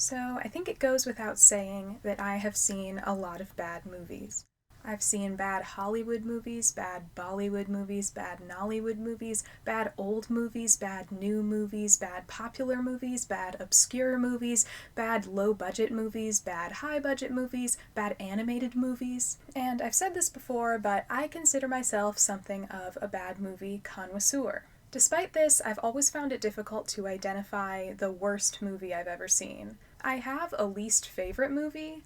So I think it goes without saying that I have seen a lot of bad movies. I've seen bad Hollywood movies, bad Bollywood movies, bad Nollywood movies, bad old movies, bad new movies, bad popular movies, bad obscure movies, bad low-budget movies, bad high-budget movies, bad animated movies. And I've said this before, but I consider myself something of a bad movie connoisseur. Despite this, I've always found it difficult to identify the worst movie I've ever seen. I have a least favorite movie,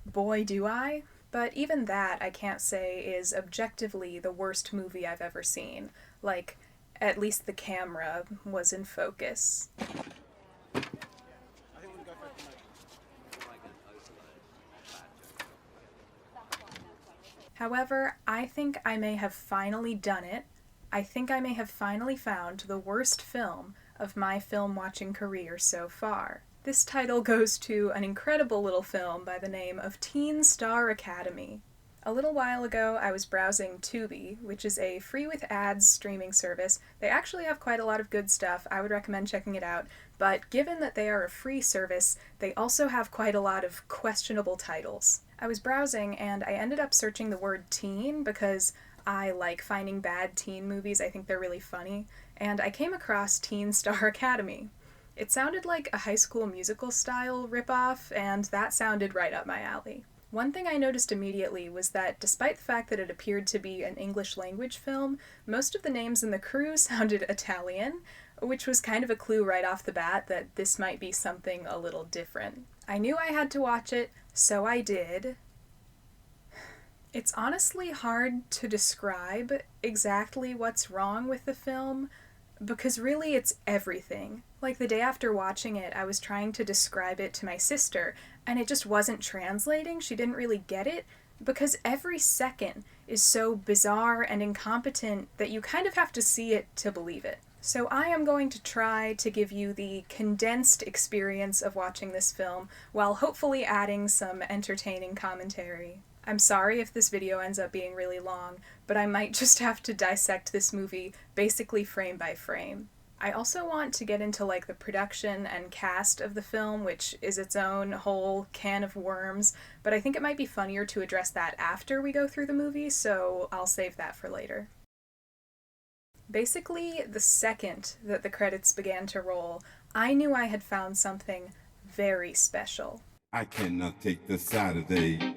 boy do I, but even that I can't say is objectively the worst movie I've ever seen. Like, at least the camera was in focus. However, I think I may have finally done it. I think I may have finally found the worst film of my film-watching career so far. This title goes to an incredible little film by the name of Teen Star Academy. A little while ago, I was browsing Tubi, which is a free with ads streaming service. They actually have quite a lot of good stuff. I would recommend checking it out. But given that they are a free service, they also have quite a lot of questionable titles. I was browsing and I ended up searching the word teen because I like finding bad teen movies. I think they're really funny. And I came across Teen Star Academy. It sounded like a High School Musical style ripoff, and that sounded right up my alley. One thing I noticed immediately was that despite the fact that it appeared to be an English language film, most of the names in the crew sounded Italian, which was kind of a clue right off the bat that this might be something a little different. I knew I had to watch it, so I did. It's honestly hard to describe exactly what's wrong with the film, because really it's everything. Like the day after watching it, I was trying to describe it to my sister, and it just wasn't translating. She didn't really get it, because every second is so bizarre and incompetent that you kind of have to see it to believe it. So I am going to try to give you the condensed experience of watching this film, while hopefully adding some entertaining commentary. I'm sorry if this video ends up being really long, but I might just have to dissect this movie basically frame by frame. I also want to get into like the production and cast of the film, which is its own whole can of worms, but I think it might be funnier to address that after we go through the movie, so I'll save that for later. Basically, the second that the credits began to roll, I knew I had found something very special. I cannot take the Saturday.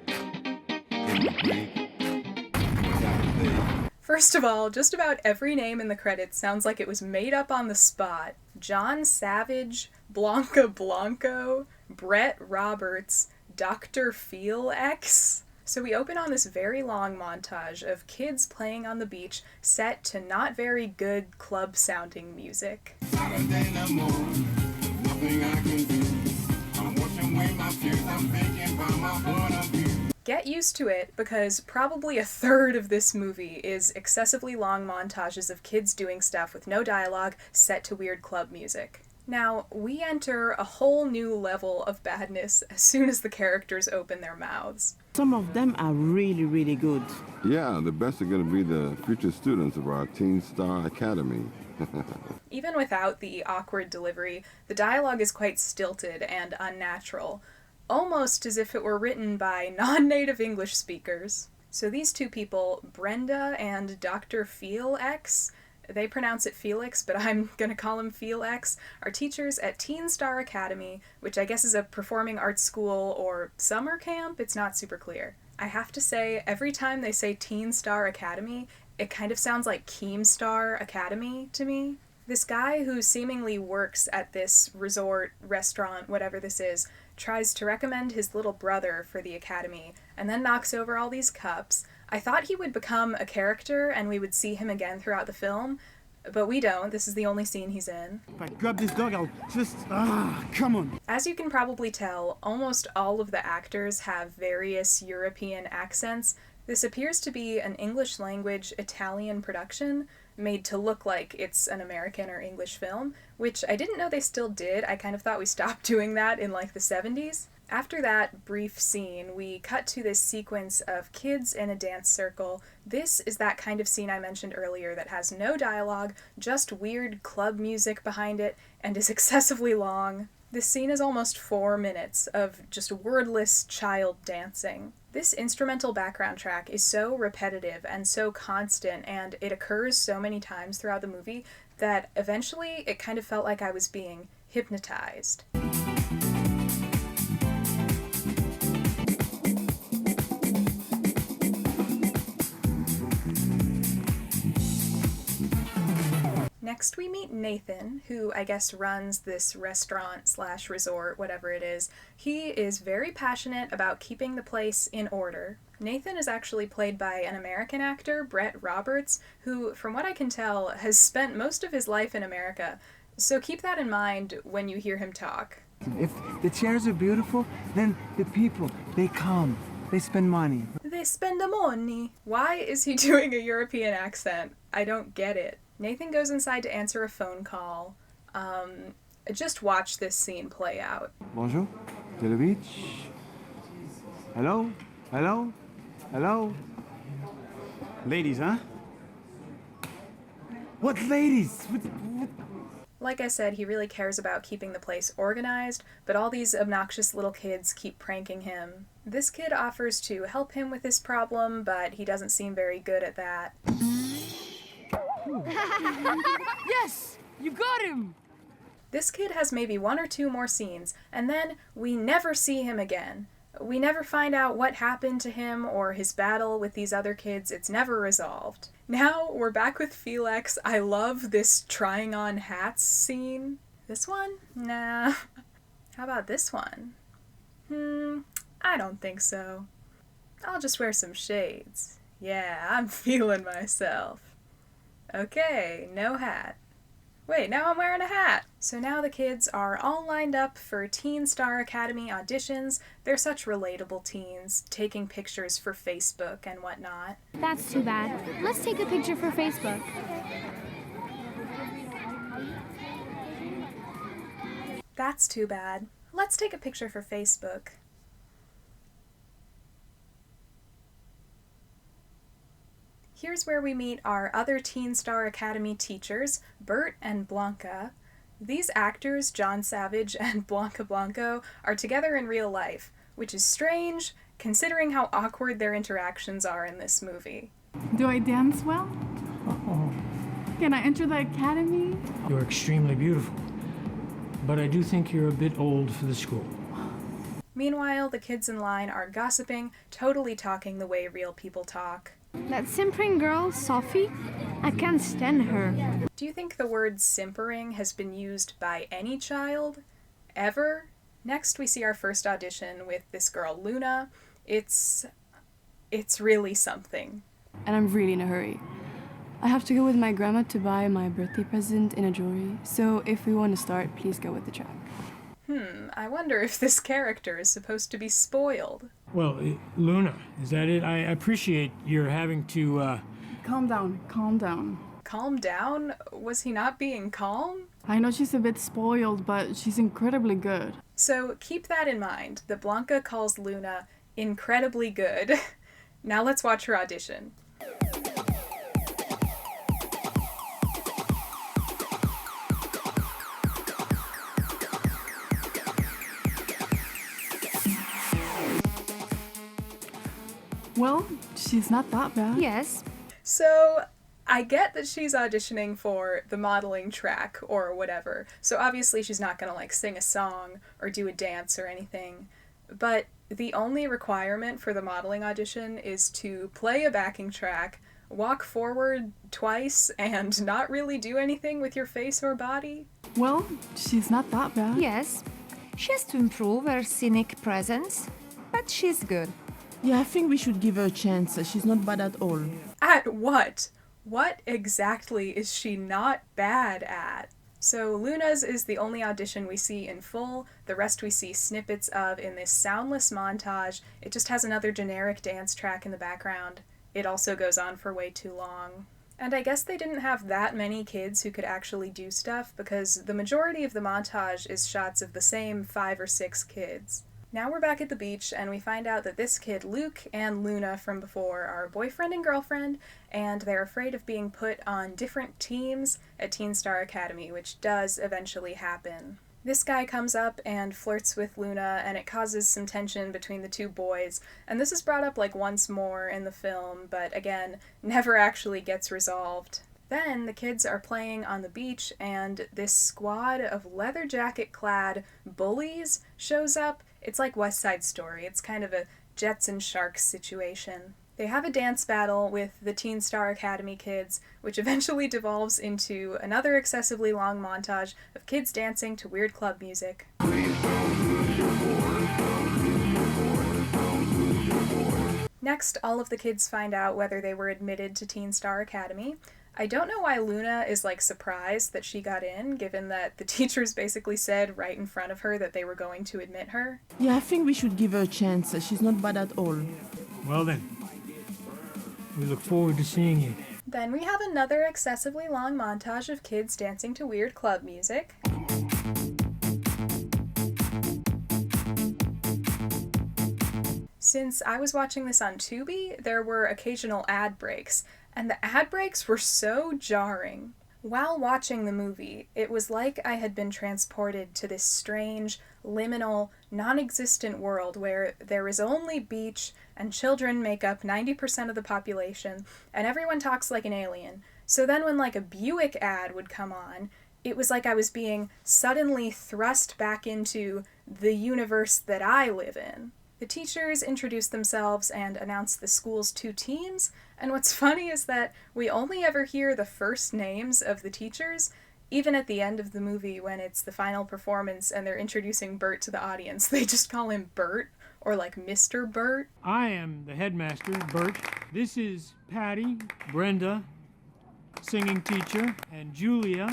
First of all, just about every name in the credits sounds like it was made up on the spot. John Savage, Blanca Blanco, Brett Roberts, Dr. Feel X. So we open on this very long montage of kids playing on the beach set to not very good club-sounding music. Saturday no more, nothing I can do. I'm washing away my fears, I'm thinking about my point of view. Get used to it, because probably a third of this movie is excessively long montages of kids doing stuff with no dialogue set to weird club music. Now, we enter a whole new level of badness as soon as the characters open their mouths. Some of them are really, really good. Yeah, the best are going to be the future students of our Teen Star Academy. Even without the awkward delivery, the dialogue is quite stilted and unnatural, almost as if it were written by non-native English speakers. So these two people, Brenda and Dr. Feel X, they pronounce it Felix, but I'm gonna call him Feel X, are teachers at Teen Star Academy, which I guess is a performing arts school or summer camp. It's not super clear. I have to say, every time they say Teen Star Academy, it kind of sounds like Keemstar Academy to me. This guy who seemingly works at this resort, restaurant, whatever this is, tries to recommend his little brother for the academy, and then knocks over all these cups. I thought he would become a character and we would see him again throughout the film, but we don't. This is the only scene he's in. If I grab this dog, I'll just... come on. As you can probably tell, almost all of the actors have various European accents. This appears to be an English language Italian production, made to look like it's an American or English film, which I didn't know they still did. I kind of thought we stopped doing that in like the 70s. After that brief scene, we cut to this sequence of kids in a dance circle. This is that kind of scene I mentioned earlier that has no dialogue, just weird club music behind it, and is excessively long. This scene is almost 4 minutes of just wordless child dancing. This instrumental background track is so repetitive and so constant, and it occurs so many times throughout the movie that eventually it kind of felt like I was being hypnotized. Next we meet Nathan, who I guess runs this restaurant/resort, whatever it is. He is very passionate about keeping the place in order. Nathan is actually played by an American actor, Brett Roberts, who, from what I can tell, has spent most of his life in America, so keep that in mind when you hear him talk. If the chairs are beautiful, then the people, they come. They spend money. They spend the money. Why is he doing a European accent? I don't get it. Nathan goes inside to answer a phone call. Just watch this scene play out. Bonjour, to the beach. Hello? Hello? Hello? Ladies, huh? What ladies? What? Like I said, he really cares about keeping the place organized, but all these obnoxious little kids keep pranking him. This kid offers to help him with this problem, but he doesn't seem very good at that. Yes! You got him! This kid has maybe 1 or 2 more scenes, and then we never see him again. We never find out what happened to him or his battle with these other kids. It's never resolved. Now we're back with Felix. I love this trying on hats scene. This one? Nah. How about this one? I don't think so. I'll just wear some shades. Yeah, I'm feeling myself. Okay, no hat. Wait, now I'm wearing a hat! So now the kids are all lined up for Teen Star Academy auditions. They're such relatable teens, taking pictures for Facebook and whatnot. That's too bad. Let's take a picture for Facebook. That's too bad. Let's take a picture for Facebook. Here's where we meet our other Teen Star Academy teachers, Bert and Blanca. These actors, John Savage and Blanca Blanco, are together in real life, which is strange, considering how awkward their interactions are in this movie. Do I dance well? Can I enter the academy? You're extremely beautiful, but I do think you're a bit old for the school. Meanwhile, the kids in line are gossiping, totally talking the way real people talk. That simpering girl, Sophie, I can't stand her. Do you think the word simpering has been used by any child? Ever? Next, we see our first audition with this girl, Luna. It's really something. And I'm really in a hurry. I have to go with my grandma to buy my birthday present in a jewelry, so if we want to start, please go with the track. I wonder if this character is supposed to be spoiled. Well, Luna, is that it? I appreciate your having to, Calm down, calm down. Calm down? Was he not being calm? I know she's a bit spoiled, but she's incredibly good. So keep that in mind, that Blanca calls Luna incredibly good. Now let's watch her audition. Well, she's not that bad. Yes. So, I get that she's auditioning for the modeling track or whatever, so obviously she's not gonna sing a song or do a dance or anything, but the only requirement for the modeling audition is to play a backing track, walk forward twice, and not really do anything with your face or body. Well, she's not that bad. Yes. She has to improve her scenic presence, but she's good. Yeah, I think we should give her a chance. She's not bad at all. At what? What exactly is she not bad at? So Luna's is the only audition we see in full. The rest we see snippets of in this soundless montage. It just has another generic dance track in the background. It also goes on for way too long. And I guess they didn't have that many kids who could actually do stuff because the majority of the montage is shots of the same 5 or 6 kids. Now we're back at the beach, and we find out that this kid, Luke, and Luna from before are boyfriend and girlfriend, and they're afraid of being put on different teams at Teen Star Academy, which does eventually happen. This guy comes up and flirts with Luna, and it causes some tension between the two boys, and this is brought up like once more in the film, but again, never actually gets resolved. Then the kids are playing on the beach, and this squad of leather jacket-clad bullies shows up. It's like West Side Story. It's kind of a Jets and Sharks situation. They have a dance battle with the Teen Star Academy kids, which eventually devolves into another excessively long montage of kids dancing to weird club music. Next, all of the kids find out whether they were admitted to Teen Star Academy. I don't know why Luna is like surprised that she got in, given that the teachers basically said right in front of her that they were going to admit her. Yeah, I think we should give her a chance. She's not bad at all. Well then, we look forward to seeing you. Then we have another excessively long montage of kids dancing to weird club music. Since I was watching this on Tubi, there were occasional ad breaks, and the ad breaks were so jarring. While watching the movie, it was like I had been transported to this strange, liminal, non-existent world where there is only beach and children make up 90% of the population, and everyone talks like an alien. So then when like a Buick ad would come on, it was like I was being suddenly thrust back into the universe that I live in. The teachers introduce themselves and announce the school's two teams, and what's funny is that we only ever hear the first names of the teachers, even at the end of the movie when it's the final performance and they're introducing Bert to the audience. They just call him Bert, or like Mr. Bert. I am the headmaster, Bert. This is Patty, Brenda, singing teacher, and Julia,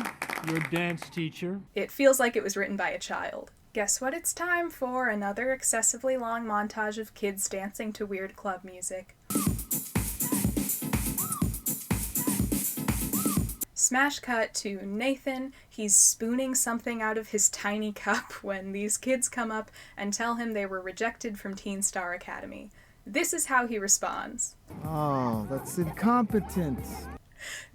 your dance teacher. It feels like it was written by a child. Guess what it's time for? Another excessively long montage of kids dancing to weird club music. Smash cut to Nathan. He's spooning something out of his tiny cup when these kids come up and tell him they were rejected from Teen Star Academy. This is how he responds. Oh, that's incompetent.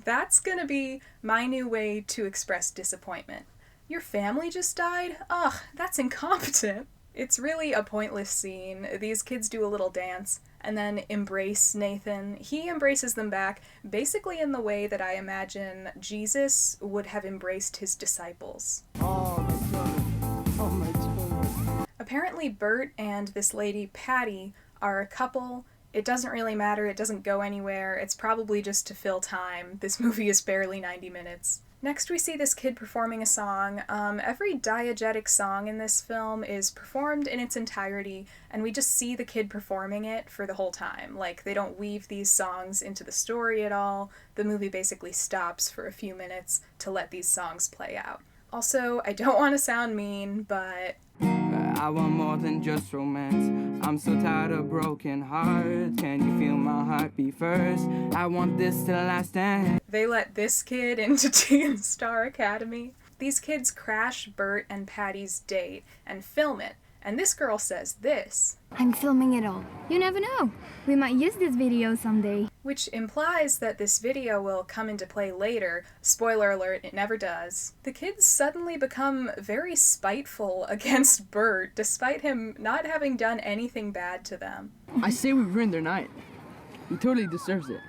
That's gonna be my new way to express disappointment. Your family just died? Ugh, that's incompetent. It's really a pointless scene. These kids do a little dance and then embrace Nathan. He embraces them back, basically in the way that I imagine Jesus would have embraced his disciples. Oh, my children. Oh, my children. Apparently Bert and this lady, Patty, are a couple. It doesn't really matter. It doesn't go anywhere. It's probably just to fill time. This movie is barely 90 minutes. Next we see this kid performing a song. Every diegetic song in this film is performed in its entirety, and we just see the kid performing it for the whole time. Like, they don't weave these songs into the story at all. The movie basically stops for a few minutes to let these songs play out. Also, I don't want to sound mean, but I want more than just romance. I'm so tired of broken hearts. Can you feel my heartbeat first? I want this to last and they let this kid into Teen Star Academy. These kids crash Bert and Patty's date and film it. And this girl says this. I'm filming it all. You never know. We might use this video someday. Which implies that this video will come into play later. Spoiler alert, it never does. The kids suddenly become very spiteful against Bert, despite him not having done anything bad to them. I say we ruined their night. He totally deserves it.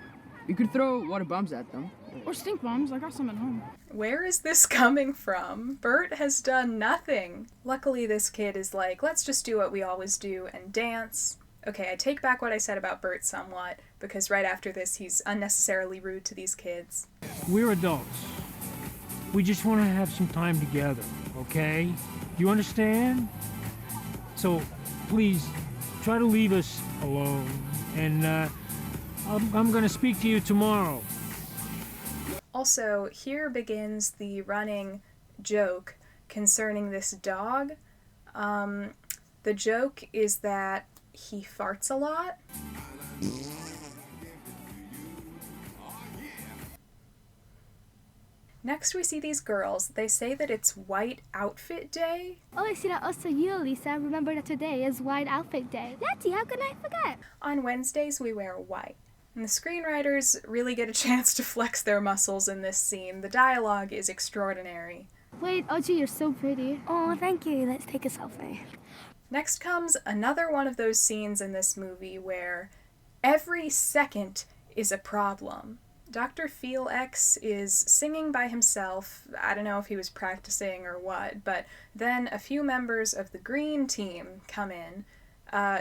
We could throw water bombs at them. Or stink bombs. I got some at home. Where is this coming from? Bert has done nothing. Luckily, this kid is like, let's just do what we always do and dance. Okay, I take back what I said about Bert somewhat, because right after this, he's unnecessarily rude to these kids. We're adults. We just want to have some time together, okay? You understand? So, please, try to leave us alone, and I'm gonna speak to you tomorrow. Also, here begins the running joke concerning this dog. The joke is that he farts a lot. Next we see these girls. They say that it's White Outfit Day. Oh, I see that also you, Lisa. Remember that today is White Outfit Day. Letty, how can I forget? On Wednesdays we wear white. And the screenwriters really get a chance to flex their muscles in this scene. The dialogue is extraordinary. Wait, Oji, you're so pretty. Oh, thank you. Let's take a selfie. Next comes another one of those scenes in this movie where every second is a problem. Dr. Felix is singing by himself. I don't know if he was practicing or what, but then a few members of the green team come in.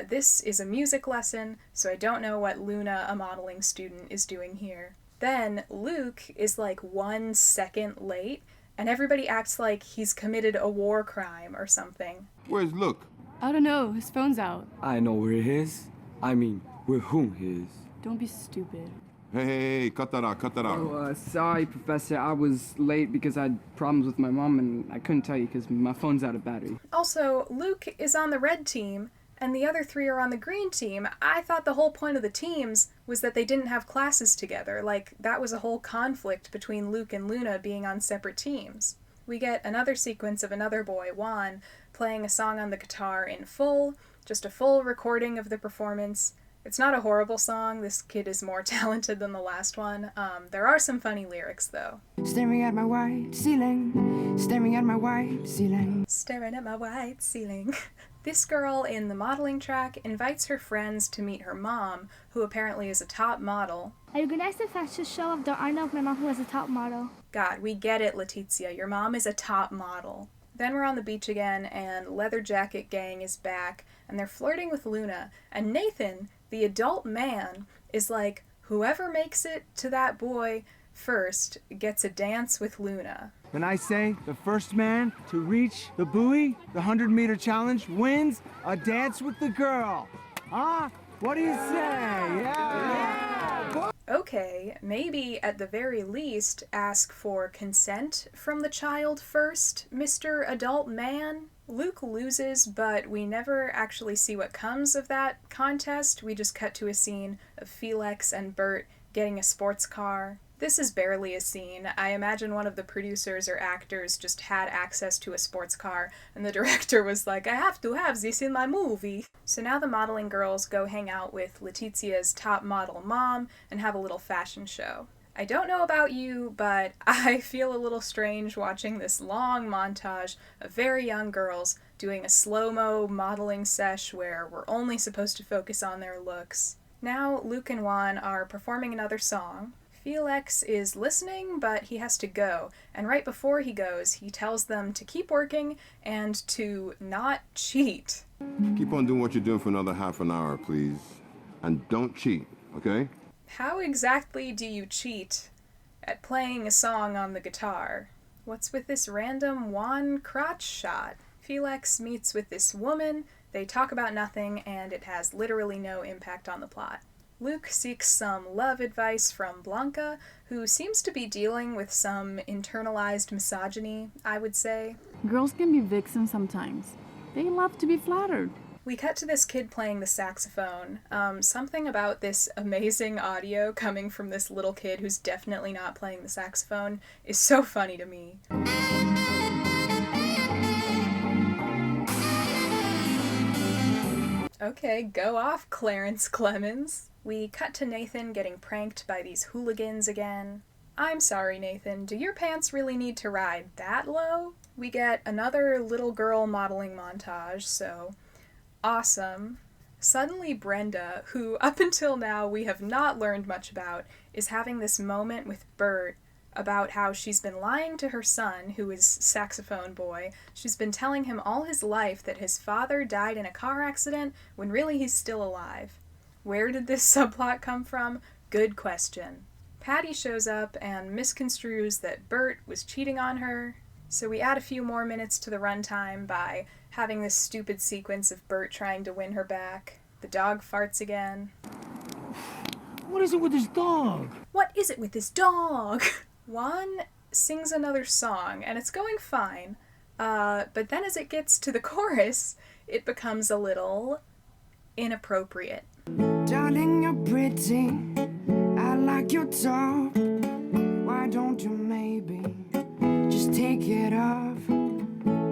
This is a music lesson, so I don't know what Luna, a modeling student, is doing here. Then Luke is like 1 second late, and everybody acts like he's committed a war crime or something. Where's Luke? I don't know. His phone's out. I know where he is. I mean, with whom he is. Don't be stupid. Hey, cut that out, cut that out. Oh, sorry, Professor. I was late because I had problems with my mom, and I couldn't tell you because my phone's out of battery. Also, Luke is on the red team, and the other 3 are on the green team. I thought the whole point of the teams was that they didn't have classes together. Like, that was a whole conflict between Luke and Luna being on separate teams. We get another sequence of another boy, Juan, playing a song on the guitar in full, just a full recording of the performance. It's not a horrible song. This kid is more talented than the last one. There are some funny lyrics, though. Staring at my white ceiling, staring at my white ceiling. Staring at my white ceiling. This girl in the modeling track invites her friends to meet her mom, who apparently is a top model. I organized a fashion show of the honor of my mom who was a top model. God, we get it, Letizia. Your mom is a top model. Then we're on the beach again, and Leather Jacket Gang is back, and they're flirting with Luna, and Nathan, the adult man, is like, whoever makes it to that boy first gets a dance with Luna. Then I say the first man to reach the buoy, the 100-meter challenge, wins a dance with the girl. Huh? What do you say? Yeah! Okay, maybe at the very least ask for consent from the child first, Mr. Adult Man. Luke loses, but we never actually see what comes of that contest. We just cut to a scene of Felix and Bert getting a sports car. This is barely a scene. I imagine one of the producers or actors just had access to a sports car, and the director was like, I have to have this in my movie. So now the modeling girls go hang out with Letizia's top model mom and have a little fashion show. I don't know about you, but I feel a little strange watching this long montage of very young girls doing a slow-mo modeling sesh where we're only supposed to focus on their looks. Now Luke and Juan are performing another song. Felix is listening, but he has to go, and right before he goes, he tells them to keep working and to not cheat. Keep on doing what you're doing for another half an hour, please. And don't cheat, okay? How exactly do you cheat at playing a song on the guitar? What's with this random Juan crotch shot? Felix meets with this woman, they talk about nothing, and it has literally no impact on the plot. Luke seeks some love advice from Blanca, who seems to be dealing with some internalized misogyny, I would say. Girls can be vixens sometimes. They love to be flattered. We cut to this kid playing the saxophone. Something about this amazing audio coming from this little kid who's definitely not playing the saxophone is so funny to me. Okay, go off, Clarence Clemens. We cut to Nathan getting pranked by these hooligans again. I'm sorry, Nathan, do your pants really need to ride that low? We get another little girl modeling montage, so awesome. Suddenly Brenda, who up until now we have not learned much about, is having this moment with Bert about how she's been lying to her son, who is saxophone boy. She's been telling him all his life that his father died in a car accident when really he's still alive. Where did this subplot come from? Good question. Patty shows up and misconstrues that Bert was cheating on her, so we add a few more minutes to the runtime by having this stupid sequence of Bert trying to win her back. The dog farts again. What is it with this dog? What is it with this dog? Juan sings another song, and it's going fine, but then as it gets to the chorus, it becomes a little inappropriate. Darling, you're pretty. I like your top. Why don't you maybe just take it off?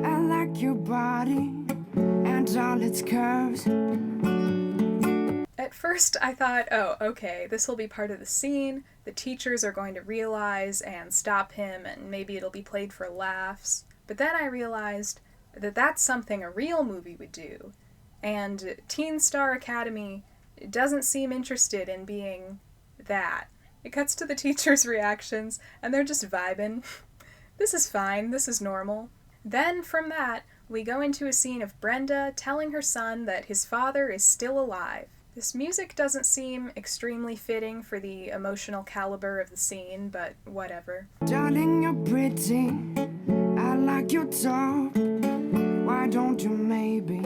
I like your body and all its curves. At first I thought, oh, okay, this will be part of the scene. The teachers are going to realize and stop him, and maybe it'll be played for laughs. But then I realized that that's something a real movie would do, and Teen Star Academy doesn't seem interested in being that. It cuts to the teachers' reactions, and they're just vibing. This is fine, this is normal. Then, from that, we go into a scene of Brenda telling her son that his father is still alive. This music doesn't seem extremely fitting for the emotional caliber of the scene, but whatever. Darling, you're pretty. I like your top. Why don't you maybe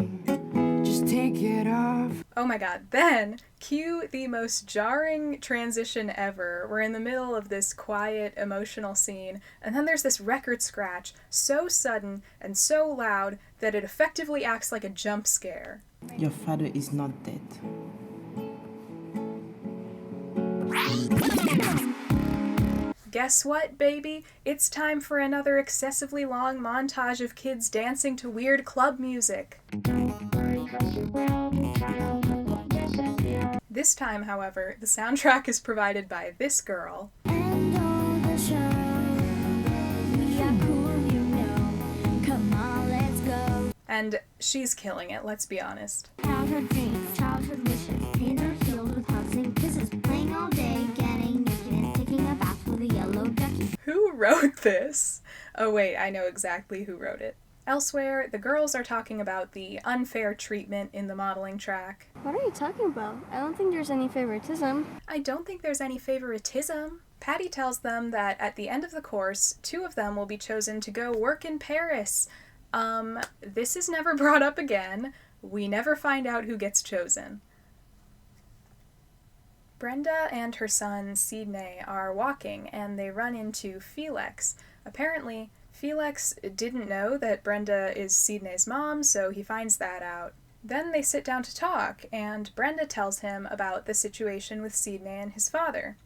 just take it off? Oh my god, then cue the most jarring transition ever. We're in the middle of this quiet, emotional scene, and then there's this record scratch, so sudden and so loud that it effectively acts like a jump scare. Your father is not dead. Guess what, baby? It's time for another excessively long montage of kids dancing to weird club music. This time, however, the soundtrack is provided by this girl. And she's killing it, let's be honest. Childhood dreams, childhood wishes, pains are healed with hugs and kisses, playing all day, getting naked and taking a bath with a yellow ducky. Who wrote this? Oh wait, I know exactly who wrote it. Elsewhere, the girls are talking about the unfair treatment in the modeling track. What are you talking about? I don't think there's any favoritism. I don't think there's any favoritism. Patty tells them that at the end of the course, 2 of them will be chosen to go work in Paris. This is never brought up again. We never find out who gets chosen. Brenda and her son, Sidney, are walking, and they run into Felix. Apparently, Felix didn't know that Brenda is Sidney's mom, so he finds that out. Then they sit down to talk, and Brenda tells him about the situation with Sidney and his father.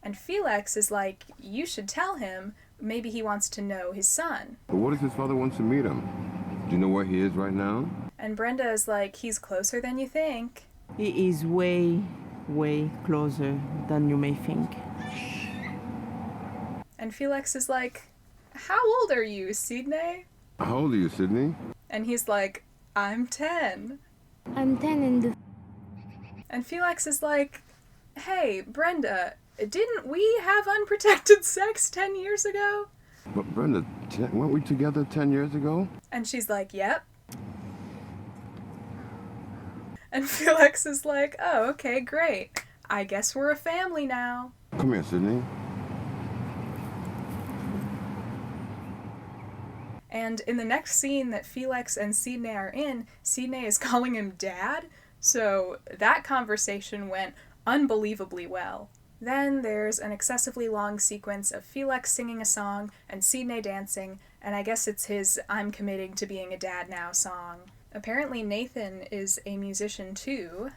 And Felix is like, you should tell him. Maybe he wants to know his son. But what if his father wants to meet him? Do you know where he is right now? And Brenda is like, he's closer than you think. He is way, way closer than you may think. And Felix is like, how old are you, Sidney? How old are you, Sydney? And he's like, I'm 10. I'm 10 in the... And Felix is like, hey, Brenda, didn't we have unprotected sex 10 years ago? But Brenda, weren't we together 10 years ago? And she's like, yep. And Felix is like, oh, okay, great. I guess we're a family now. Come here, Sydney. And in the next scene that Felix and Sidney are in, Sidney is calling him Dad. So that conversation went unbelievably well. Then there's an excessively long sequence of Felix singing a song and Sidney dancing, and I guess it's his I'm committing to being a dad now song. Apparently Nathan is a musician too.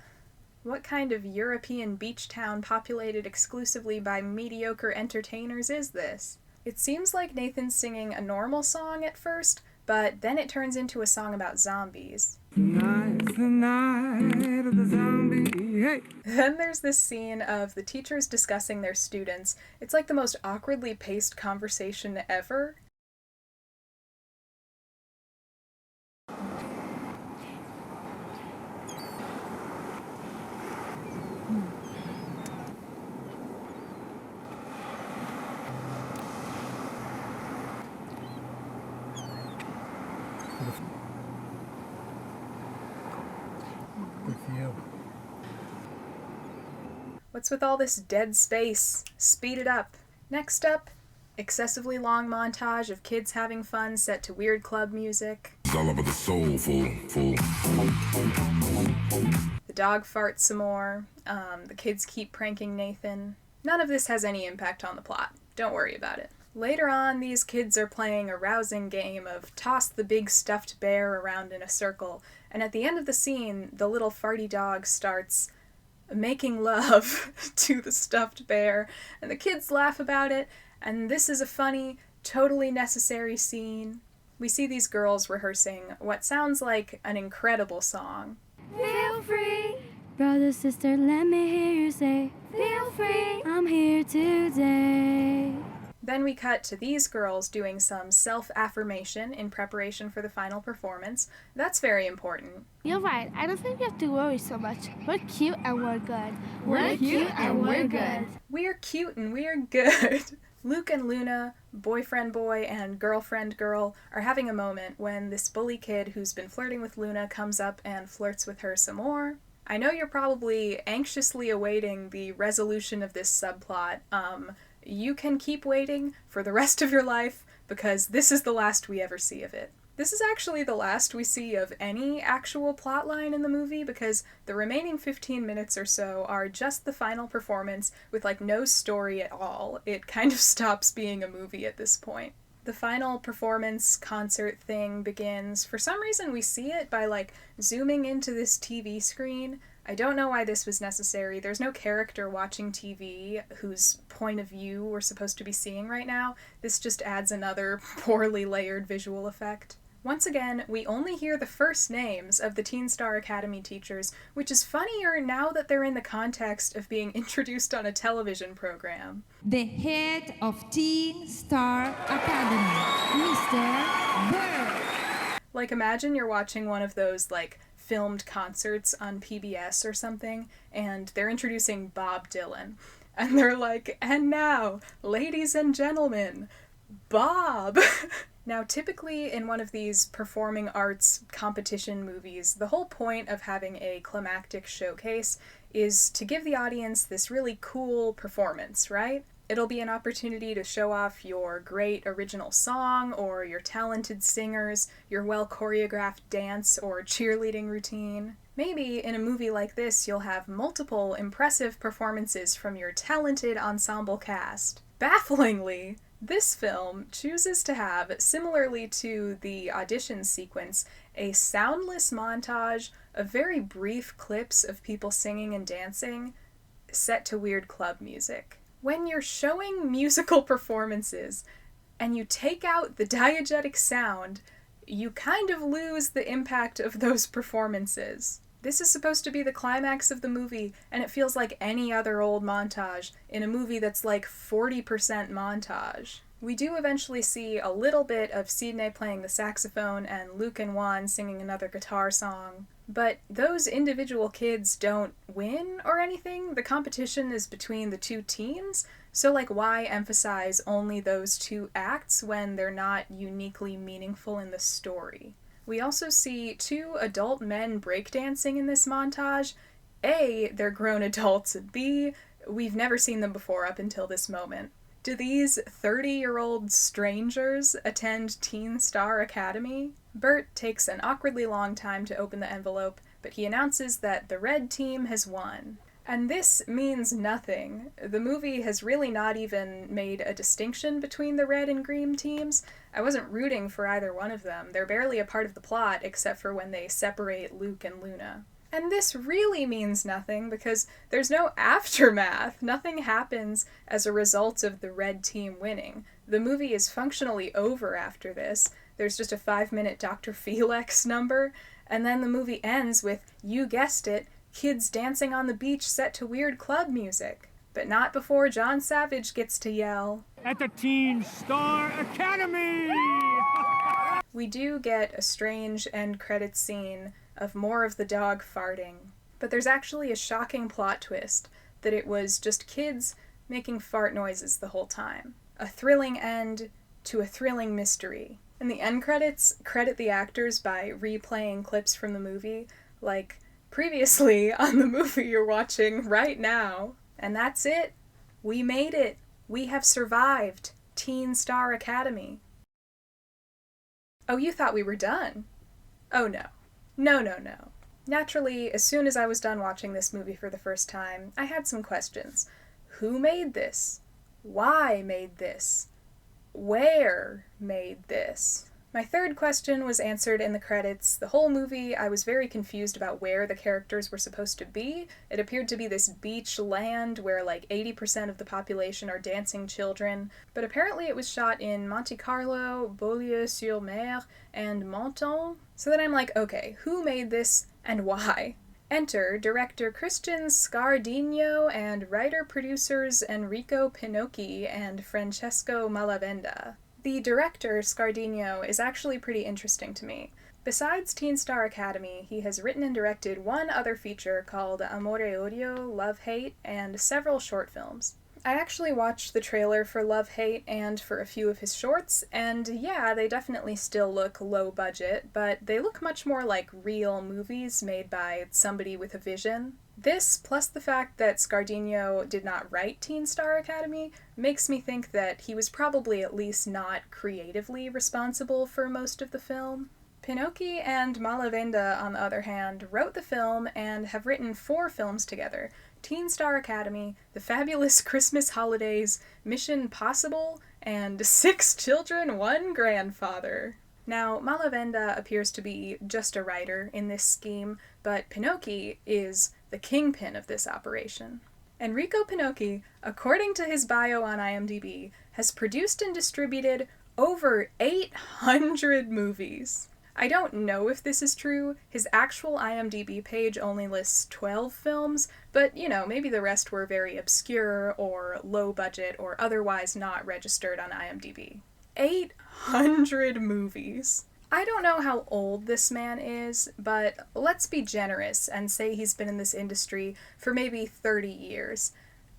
What kind of European beach town populated exclusively by mediocre entertainers is this? It seems like Nathan's singing a normal song at first, but then it turns into a song about zombies. Tonight's the night of the zombie. Hey! Then there's this scene of the teachers discussing their students. It's like the most awkwardly paced conversation ever. What's with all this dead space? Speed it up. Next up, excessively long montage of kids having fun set to weird club music. It's all about the soulful. The dog farts some more. The kids keep pranking Nathan. None of this has any impact on the plot. Don't worry about it. Later on, these kids are playing a rousing game of toss the big stuffed bear around in a circle, and at the end of the scene, the little farty dog starts making love to the stuffed bear, and the kids laugh about it, and this is a funny, totally necessary scene. We see these girls rehearsing what sounds like an incredible song. Feel free, brother, sister, let me hear you say, feel free, I'm here today. Then we cut to these girls doing some self-affirmation in preparation for the final performance. That's very important. You're right. I don't think we have to worry so much. We're cute and we're good. We're cute and we're good. We're cute and we're good. Luke and Luna, boyfriend boy and girlfriend girl, are having a moment when this bully kid who's been flirting with Luna comes up and flirts with her some more. I know you're probably anxiously awaiting the resolution of this subplot. You can keep waiting for the rest of your life, because this is the last we ever see of it. This is actually the last we see of any actual plotline in the movie, because the remaining 15 minutes or so are just the final performance with like no story at all. It kind of stops being a movie at this point. The final performance concert thing begins. For some reason we see it by like zooming into this TV screen. I don't know why this was necessary. There's no character watching TV whose point of view we're supposed to be seeing right now. This just adds another poorly layered visual effect. Once again, we only hear the first names of the Teen Star Academy teachers, which is funnier now that they're in the context of being introduced on a television program. The head of Teen Star Academy, Mr. Bird. Like, imagine you're watching one of those, like, filmed concerts on PBS or something, and they're introducing Bob Dylan. And they're like, and now, ladies and gentlemen, Bob! Now, typically in one of these performing arts competition movies, the whole point of having a climactic showcase is to give the audience this really cool performance, right? It'll be an opportunity to show off your great original song, or your talented singers, your well-choreographed dance or cheerleading routine. Maybe in a movie like this, you'll have multiple impressive performances from your talented ensemble cast. Bafflingly, this film chooses to have, similarly to the audition sequence, a soundless montage of very brief clips of people singing and dancing, set to weird club music. When you're showing musical performances and you take out the diegetic sound, you kind of lose the impact of those performances. This is supposed to be the climax of the movie, and it feels like any other old montage in a movie that's like 40% montage. We do eventually see a little bit of Sidney playing the saxophone and Luke and Juan singing another guitar song, but those individual kids don't win or anything. The competition is between the two teams, so like why emphasize only those two acts when they're not uniquely meaningful in the story? We also see two adult men breakdancing in this montage. A, they're grown adults, and B, we've never seen them before up until this moment. Do these 30-year-old strangers attend Teen Star Academy? Bert takes an awkwardly long time to open the envelope, but he announces that the red team has won. And this means nothing. The movie has really not even made a distinction between the red and green teams. I wasn't rooting for either one of them. They're barely a part of the plot except for when they separate Luke and Luna. And this really means nothing because there's no aftermath. Nothing happens as a result of the red team winning. The movie is functionally over after this. There's just a 5-minute Dr. Felix number, and then the movie ends with, you guessed it, kids dancing on the beach set to weird club music. But not before John Savage gets to yell, "At the Teen Star Academy!" We do get a strange end credits scene of more of the dog farting, but there's actually a shocking plot twist that it was just kids making fart noises the whole time. A thrilling end to a thrilling mystery. And the end credits credit the actors by replaying clips from the movie, like previously on the movie you're watching right now. And that's it. We made it. We have survived. Teen Star Academy. Oh, you thought we were done? Oh no. No. Naturally, as soon as I was done watching this movie for the first time, I had some questions. Who made this? Why made this? Where made this? My third question was answered in the credits. The whole movie, I was very confused about where the characters were supposed to be. It appeared to be this beach land where like 80% of the population are dancing children, but apparently it was shot in Monte Carlo, Beaulieu-sur-Mer, and Menton. So then I'm like, okay, who made this and why? Enter director Christian Scardino and writer-producers Enrico Pinocchi and Francesco Malavenda. The director, Scardino, is actually pretty interesting to me. Besides Teen Star Academy, he has written and directed one other feature called Amore Odio, Love Hate, and several short films. I actually watched the trailer for Love Hate and for a few of his shorts, and yeah, they definitely still look low budget, but they look much more like real movies made by somebody with a vision. This, plus the fact that Scardino did not write Teen Star Academy, makes me think that he was probably at least not creatively responsible for most of the film. Pinocchi and Malavenda, on the other hand, wrote the film and have written 4 films together: Teen Star Academy, The Fabulous Christmas Holidays, Mission Possible, and 6 Children, 1 Grandfather. Now, Malavenda appears to be just a writer in this scheme, but Pinocchi is the kingpin of this operation. Enrico Pinocchi, according to his bio on IMDb, has produced and distributed over 800 movies. I don't know if this is true. His actual IMDb page only lists 12 films, but maybe the rest were very obscure or low budget or otherwise not registered on IMDb. 800 movies. I don't know how old this man is, but let's be generous and say he's been in this industry for maybe 30 years.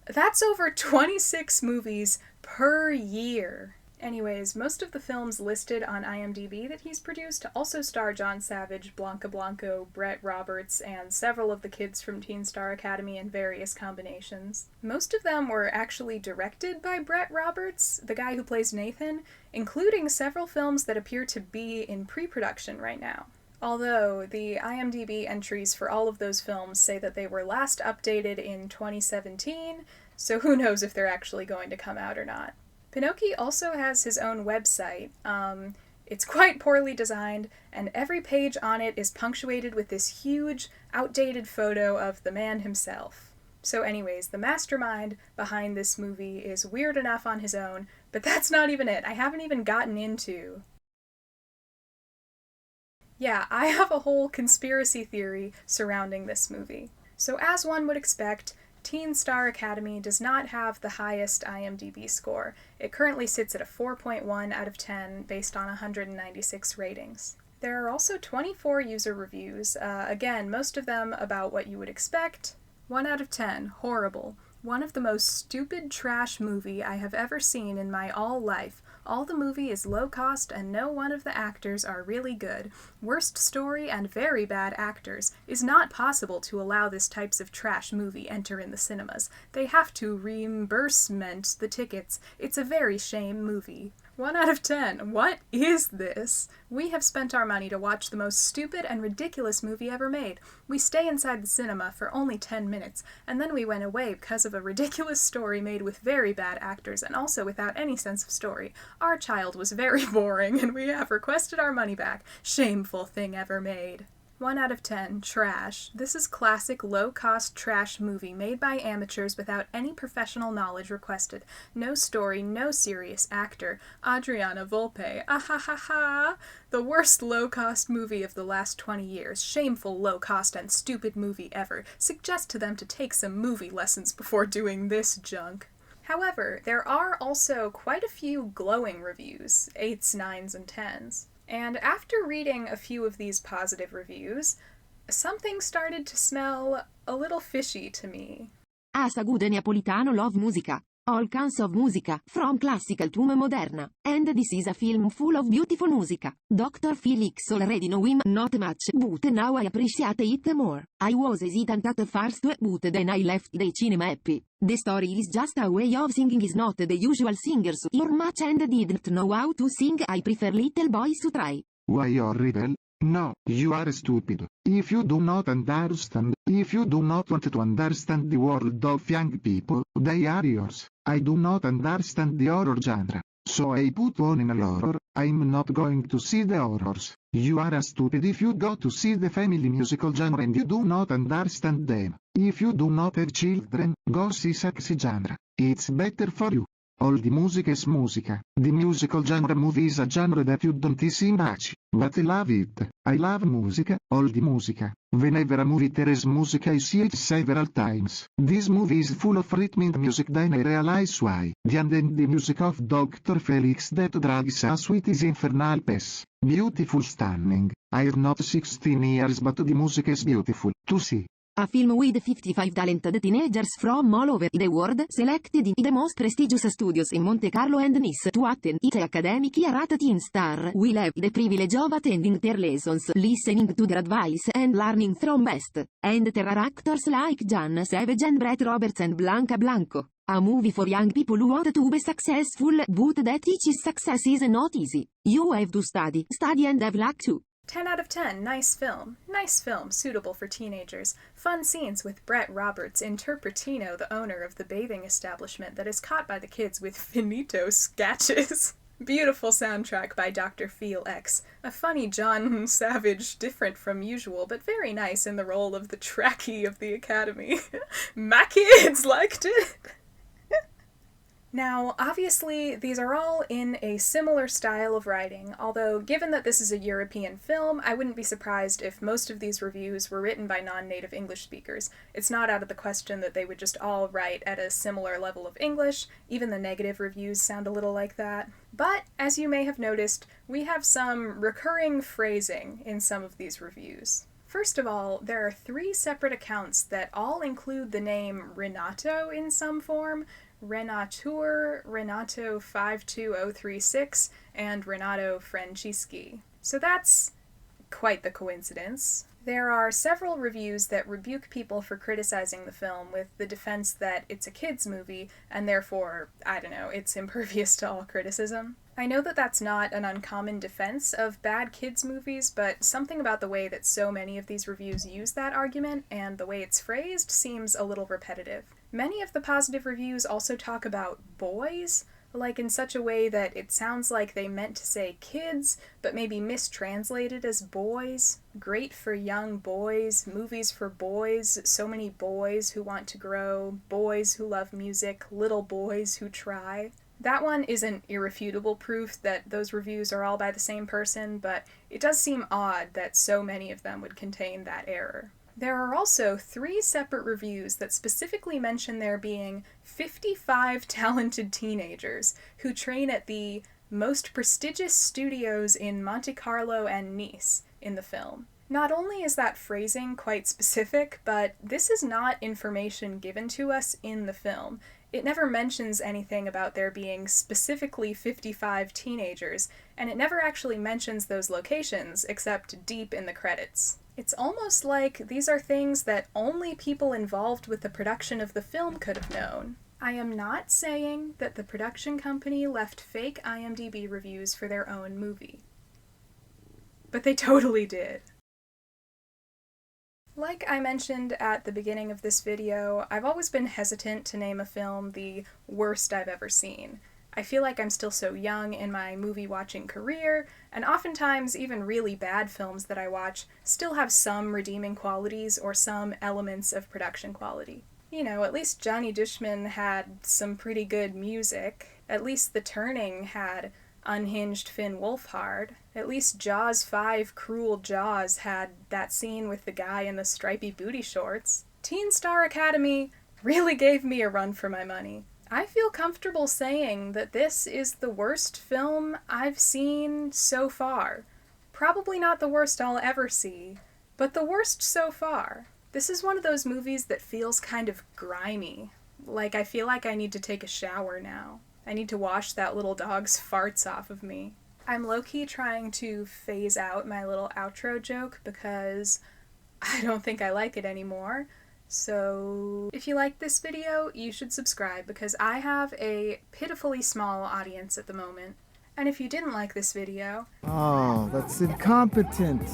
That's over 26 movies per year. Anyways, most of the films listed on IMDb that he's produced also star John Savage, Blanco, Brett Roberts, and several of the kids from Teen Star Academy in various combinations. Most of them were actually directed by Brett Roberts, the guy who plays Nathan, including several films that appear to be in pre-production right now. Although the IMDb entries for all of those films say that they were last updated in 2017, so who knows if they're actually going to come out or not. Pinocchi also has his own website. It's quite poorly designed, and every page on it is punctuated with this huge, outdated photo of the man himself. So anyways, the mastermind behind this movie is weird enough on his own, but that's not even it. I haven't even gotten into... Yeah, I have a whole conspiracy theory surrounding this movie. So as one would expect, Teen Star Academy does not have the highest IMDb score. It currently sits at a 4.1 out of 10 based on 196 ratings. There are also 24 user reviews, again, most of them about what you would expect. 1 out of 10, horrible. One of the most stupid trash movie I have ever seen in my all life. All the movie is low cost and no one of the actors are really good. Worst story and very bad actors. Is not possible to allow this types of trash movie enter in the cinemas. They have to reimbursement the tickets. It's a very shame movie. 1 out of 10. What is this? We have spent our money to watch the most stupid and ridiculous movie ever made. We stay inside the cinema for only 10 minutes, and then we went away because of a ridiculous story made with very bad actors and also without any sense of story. Our child was very boring, and we have requested our money back. Shameful thing ever made. 1 out of 10. Trash. This is classic low-cost trash movie made by amateurs without any professional knowledge requested. No story, no serious actor. Adriana Volpe. Ahahaha. The worst low-cost movie of the last 20 years. Shameful low-cost and stupid movie ever. Suggest to them to take some movie lessons before doing this junk. However, there are also quite a few glowing reviews, 8s, 9s, and 10s. And after reading a few of these positive reviews, something started to smell a little fishy to me. As a good Neapolitano love musica. All kinds of musica, from classical to moderna, and this is a film full of beautiful musica. Dr. Felix already know him not much, but now I appreciate it more. I was hesitant at first, but then I left the cinema happy. The story is just a way of singing is not the usual singers hear much and didn't know how to sing. I prefer little boys to try. Why you're rebel? No, you are stupid. If you do not understand, if you do not want to understand the world of young people, they are yours. I do not understand the horror genre. So I put on in a horror. I'm not going to see the horrors. You are stupid if you go to see the family musical genre and you do not understand them. If you do not have children, go see sexy genre. It's better for you. All the music is musica. The musical genre movie is a genre that you don't see much, but I love it. I love music, all the musica. Whenever a movie there is music I see it several times. This movie is full of rhythm and music, then I realize why. The end and the music of Dr. Felix that drags us with his infernal pace. Beautiful, stunning. I'm not 16 years but the music is beautiful to see. A film with 55 talented teenagers from all over the world selected in the most prestigious studios in Monte Carlo and Nice to attend its academic year at Teen Star will have the privilege of attending their lessons, listening to their advice and learning from best. And there are actors like Jan Savage and Brett Roberts and Blanco. A movie for young people who want to be successful, but that teaches success is not easy. You have to study and have luck too. 10 out of 10, nice film. Nice film, suitable for teenagers. Fun scenes with Brett Roberts, Interpretino, the owner of the bathing establishment that is caught by the kids with finito sketches. Beautiful soundtrack by Dr. Felix. A funny John Savage, different from usual, but very nice in the role of the Trekkie of the Academy. My kids liked it! Now, obviously, these are all in a similar style of writing, although given that this is a European film, I wouldn't be surprised if most of these reviews were written by non-native English speakers. It's not out of the question that they would just all write at a similar level of English. Even the negative reviews sound a little like that. But, as you may have noticed, we have some recurring phrasing in some of these reviews. First of all, there are 3 separate accounts that all include the name Renato in some form. Renatur, Renato 52036, and Renato Francischi. So that's quite the coincidence. There are several reviews that rebuke people for criticizing the film with the defense that it's a kids' movie, and therefore, I don't know, it's impervious to all criticism. I know that that's not an uncommon defense of bad kids' movies, but something about the way that so many of these reviews use that argument, and the way it's phrased, seems a little repetitive. Many of the positive reviews also talk about boys, like in such a way that it sounds like they meant to say kids, but maybe mistranslated as boys. Great for young boys, movies for boys, so many boys who want to grow, boys who love music, little boys who try. That one isn't irrefutable proof that those reviews are all by the same person, but it does seem odd that so many of them would contain that error. There are also 3 separate reviews that specifically mention there being 55 talented teenagers who train at the most prestigious studios in Monte Carlo and Nice in the film. Not only is that phrasing quite specific, but this is not information given to us in the film. It never mentions anything about there being specifically 55 teenagers, and it never actually mentions those locations except deep in the credits. It's almost like these are things that only people involved with the production of the film could have known. I am not saying that the production company left fake IMDb reviews for their own movie. But they totally did. Like I mentioned at the beginning of this video, I've always been hesitant to name a film the worst I've ever seen. I feel like I'm still so young in my movie-watching career, and oftentimes even really bad films that I watch still have some redeeming qualities or some elements of production quality. You know, at least Johnny Dushman had some pretty good music. At least The Turning had unhinged Finn Wolfhard. At least Jaws 5 Cruel Jaws had that scene with the guy in the stripy booty shorts. Teen Star Academy really gave me a run for my money. I feel comfortable saying that this is the worst film I've seen so far. Probably not the worst I'll ever see, but the worst so far. This is one of those movies that feels kind of grimy. Like I feel like I need to take a shower now. I need to wash that little dog's farts off of me. I'm low-key trying to phase out my little outro joke because I don't think I like it anymore. So if you like this video, you should subscribe because I have a pitifully small audience at the moment. And if you didn't like this video... Oh, that's incompetent.